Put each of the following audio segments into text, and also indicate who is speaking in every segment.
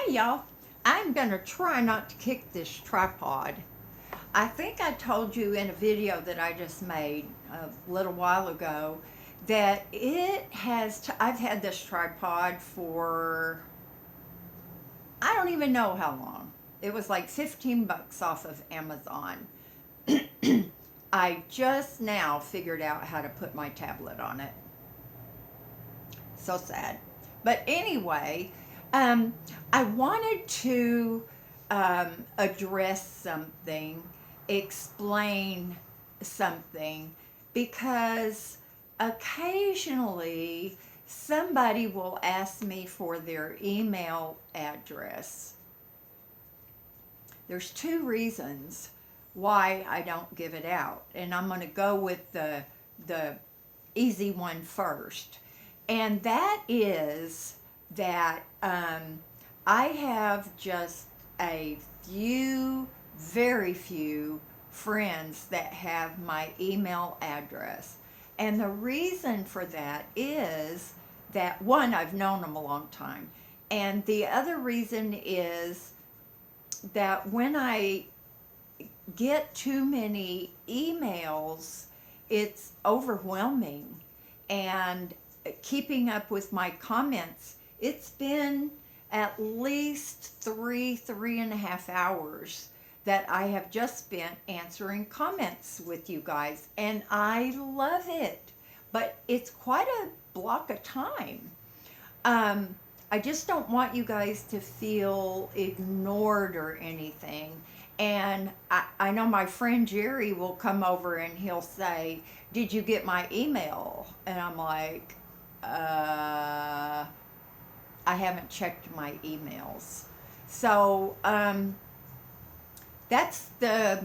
Speaker 1: Hey y'all, I'm gonna try not to kick this tripod. I think I told you in a video that I just made a little while ago that I've had this tripod for, I don't even know how long. It was like 15 bucks off of Amazon. I just now figured out how to put my tablet on it. So sad. But anyway, um, I wanted to address something, explain something, because occasionally somebody will ask me for their email address. There's two reasons why I don't give it out, and I'm going to go with the easy one first, and that is that I have just a few, very few friends that have my email address. And the reason for that is that one, I've known them a long time. And the other reason is that when I get too many emails, it's overwhelming. And keeping up with my comments, it's been at least 3.5 hours that I have just spent answering comments with you guys. And I love it. But it's quite a block of time. Um, I just don't want you guys to feel ignored or anything. And I know my friend Jerry will come over and he'll say, "Did you get my email?" And I'm like, I haven't checked my emails. So that's the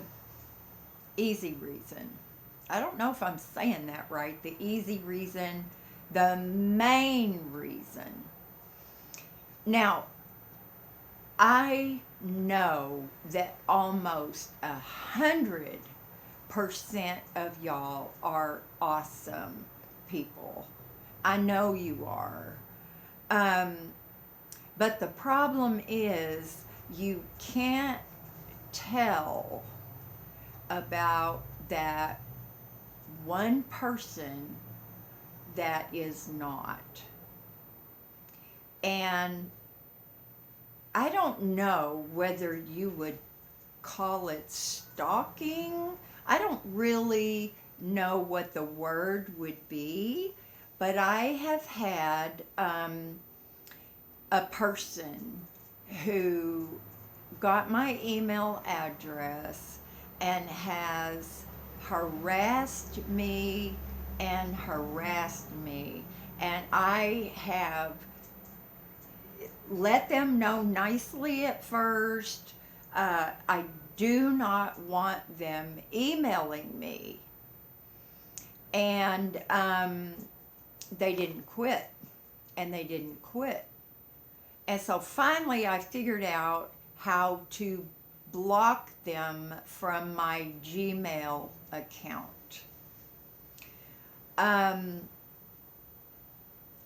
Speaker 1: easy reason. I don't know if I'm saying that right. The easy reason, the main reason. Now, I know that almost 100% of y'all are awesome people. I know you are. Um, but the problem is you can't tell about that one person that is not. And I don't know whether you would call it stalking. I don't really know what the word would be, but I have had a person who got my email address and has harassed me and harassed me. And I have let them know nicely at first. I do not want them emailing me. And they didn't quit. And they didn't quit. And so finally I figured out how to block them from my Gmail account.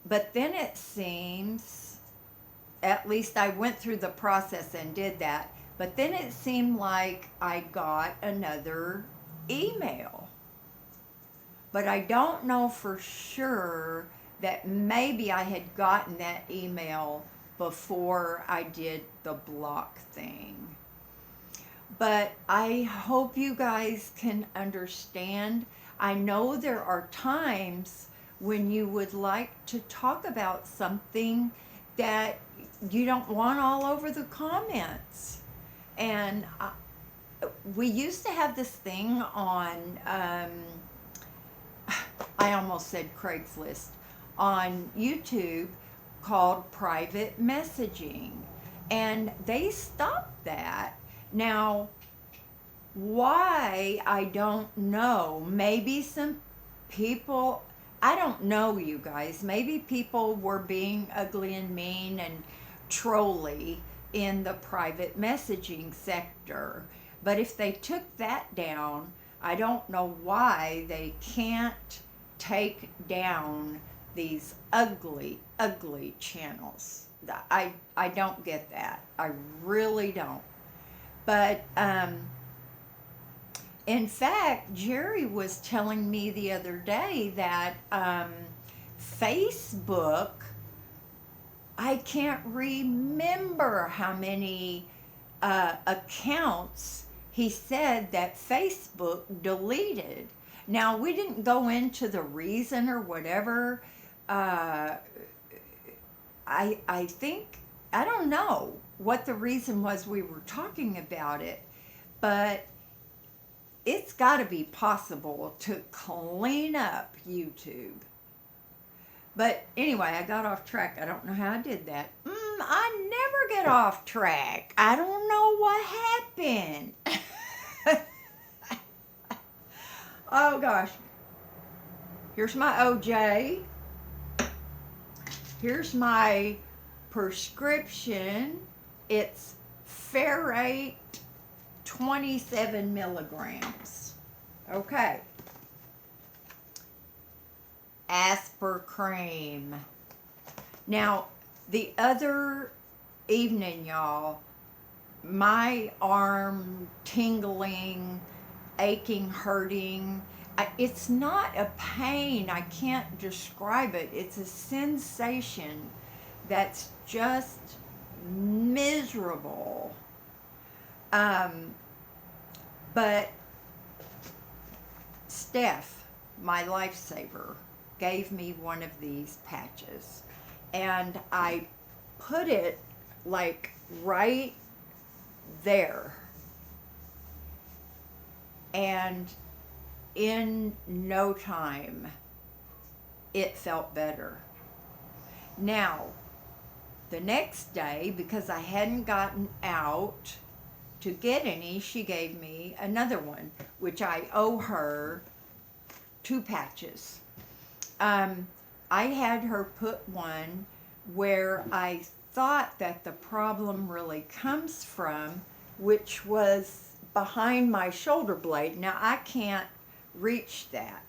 Speaker 1: But then it seems, at least I went through the process and did that, but then it seemed like I got another email. But I don't know for sure that maybe I had gotten that email before I did the block thing. But I hope you guys can understand. I know there are times when you would like to talk about something that you don't want all over the comments. And we used to have this thing on, I almost said Craigslist, on YouTube called private messaging. And they stopped that. Now, why, I don't know. Maybe some people, I don't know, you guys. Maybe people were being ugly and mean and trolly in the private messaging sector. But if they took that down, I don't know why they can't take down these ugly, ugly channels. I don't get that. I really don't. But in fact, Jerry was telling me the other day that Facebook, I can't remember how many accounts he said that Facebook deleted. Now, we didn't go into the reason or whatever. Uh, I think, I don't know what the reason was we were talking about it, but it's got to be possible to clean up YouTube. But anyway, I got off track. I don't know how I did that. I never get off track. I don't know what happened. Oh gosh. Here's my OJ. Here's my prescription. It's ferrate 27 milligrams. Okay. Asper cream. Now, the other evening, y'all, my arm tingling, aching, hurting. It's not a pain. I can't describe it. It's a sensation that's just miserable. But Steph, my lifesaver, gave me one of these patches, and I put it like right there, and in no time it felt better. Now, the next day, because I hadn't gotten out to get any, she gave me another one, which I owe her 2 patches. I had her put one where I thought that the problem really comes from, which was behind my shoulder blade. Now, I can't reach that,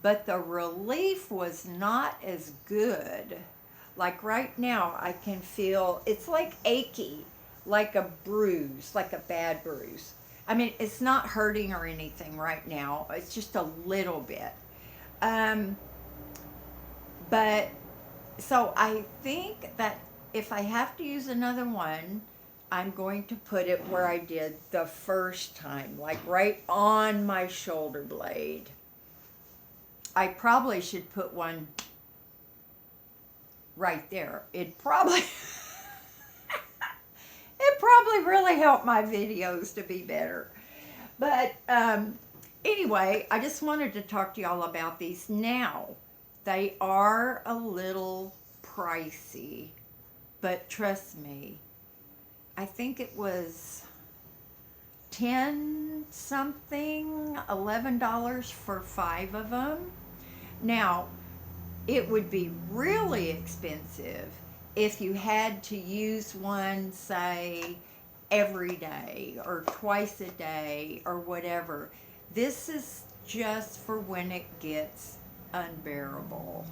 Speaker 1: but the relief was not as good. Like right now, I can feel, it's like achy, like a bruise, like a bad bruise. I mean, it's not hurting or anything right now. It's just a little bit. But so I think that if I have to use another one, I'm going to put it where I did the first time, like right on my shoulder blade. I probably should put one right there. It probably really helped my videos to be better. But anyway, I just wanted to talk to y'all about these. Now, they are a little pricey, but trust me, I think it was 10 something, $11 for 5 of them. Now, it would be really expensive if you had to use one, say, every day or twice a day or whatever. This is just for when it gets unbearable.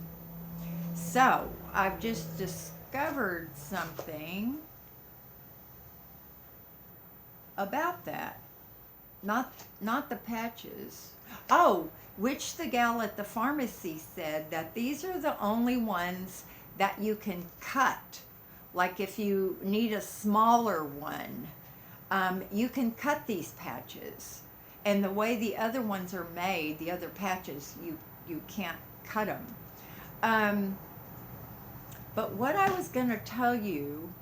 Speaker 1: So, I've just discovered something about that. Not the patches. Oh, which the gal at the pharmacy said that these are the only ones that you can cut. Like if you need a smaller one, you can cut these patches. And the way the other ones are made, the other patches, you can't cut them. But what I was going to tell you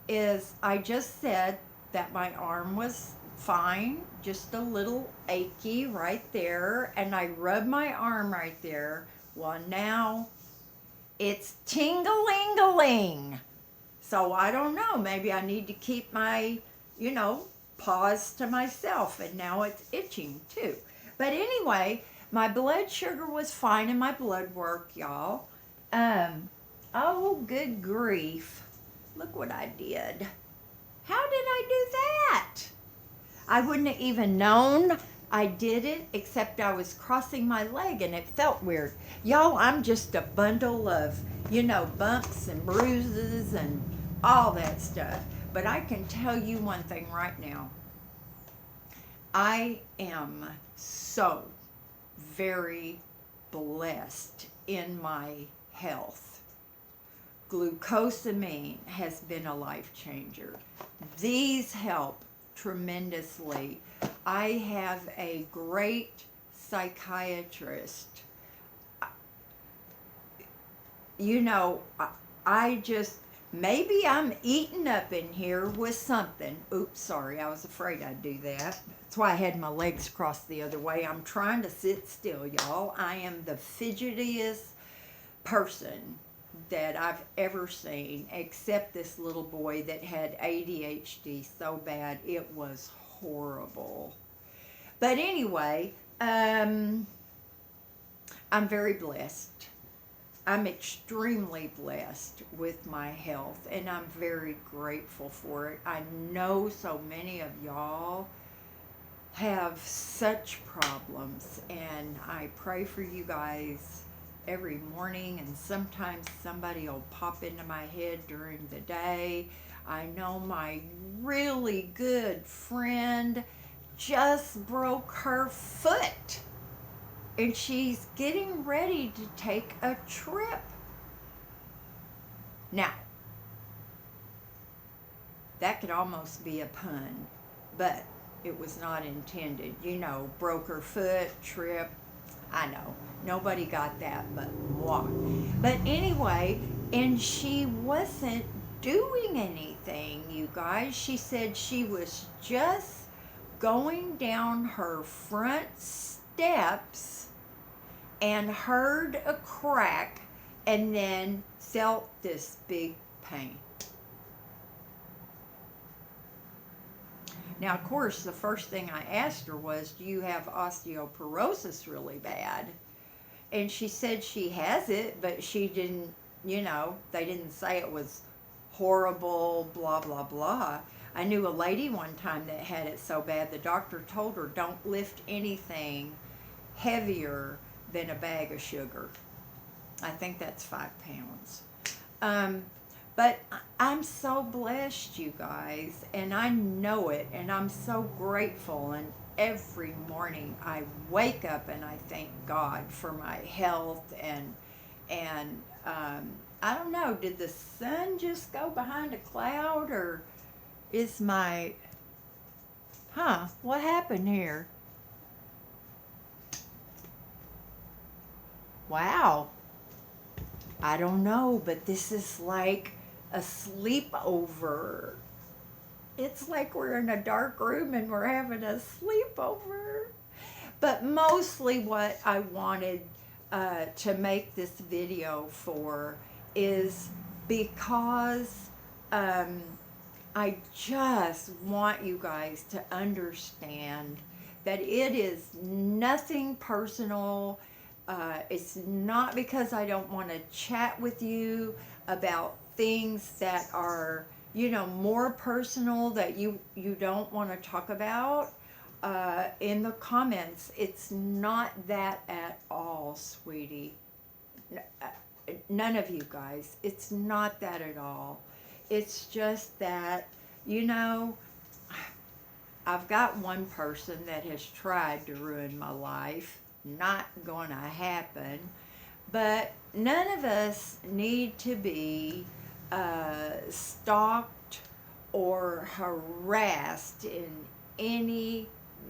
Speaker 1: is I just said that my arm was fine, just a little achy right there, and I rubbed my arm right there. Well, now it's ting-a-ling-a-ling. So I don't know, maybe I need to keep my, paws to myself, and now it's itching too. But anyway, my blood sugar was fine in my blood work, y'all. Oh, good grief. Look what I did. How did I do that? I wouldn't have even known I did it, except I was crossing my leg and it felt weird. Y'all, I'm just a bundle of, bumps and bruises and all that stuff. But I can tell you one thing right now. I am so very blessed in my health. Glucosamine has been a life changer. These help tremendously. I have a great psychiatrist. I just, maybe I'm eating up in here with something. Oops, sorry, I was afraid I'd do that. That's why I had my legs crossed the other way. I'm trying to sit still, y'all. I am the fidgetiest person that I've ever seen, except this little boy that had ADHD so bad it was horrible. But anyway, I'm very blessed. I'm extremely blessed with my health, and I'm very grateful for it. I know so many of y'all have such problems, and I pray for you guys every morning, and sometimes somebody will pop into my head during the day. I know my really good friend just broke her foot, and she's getting ready to take a trip. Now, that could almost be a pun, but it was not intended. Broke her foot, trip. I know, nobody got that but moi. But anyway, and she wasn't doing anything, you guys. She said she was just going down her front steps and heard a crack and then felt this big pain. Now, of course, the first thing I asked her was, do you have osteoporosis really bad? And she said she has it, but she didn't, they didn't say it was horrible, blah, blah, blah. I knew a lady one time that had it so bad, the doctor told her, don't lift anything heavier than a bag of sugar. I think that's 5 pounds. But I'm so blessed, you guys, and I know it, and I'm so grateful. And every morning I wake up and I thank God for my health. And I don't know, did the sun just go behind a cloud, or is what happened here? Wow. I don't know, but this is like a sleepover. It's like we're in a dark room and we're having a sleepover. But mostly what I wanted to make this video for is because I just want you guys to understand that it is nothing personal. It's not because I don't want to chat with you about things that are, more personal that you don't want to talk about in the comments. It's not that at all, sweetie. None of you guys. It's not that at all. It's just that, I've got one person that has tried to ruin my life. Not gonna happen. But none of us need to be stalked or harassed in any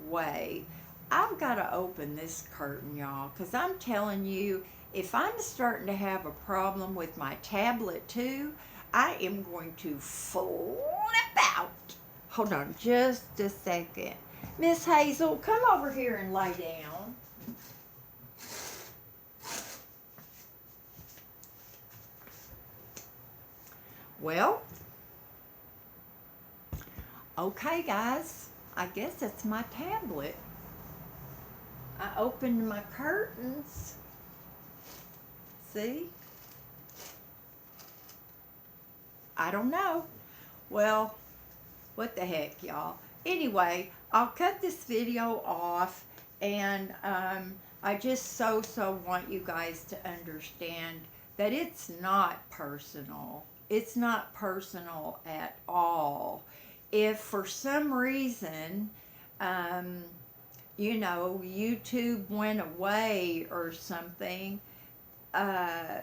Speaker 1: way. I've got to open this curtain, y'all, because I'm telling you, if I'm starting to have a problem with my tablet too, I am going to flip out. Hold on just a second. Miss Hazel, come over here and lay down. Well, okay, guys, I guess it's my tablet. I opened my curtains. See? I don't know. Well, what the heck, y'all. Anyway, I'll cut this video off, And I just so want you guys to understand that it's not personal. It's not personal at all. If for some reason, um, YouTube went away or something, uh,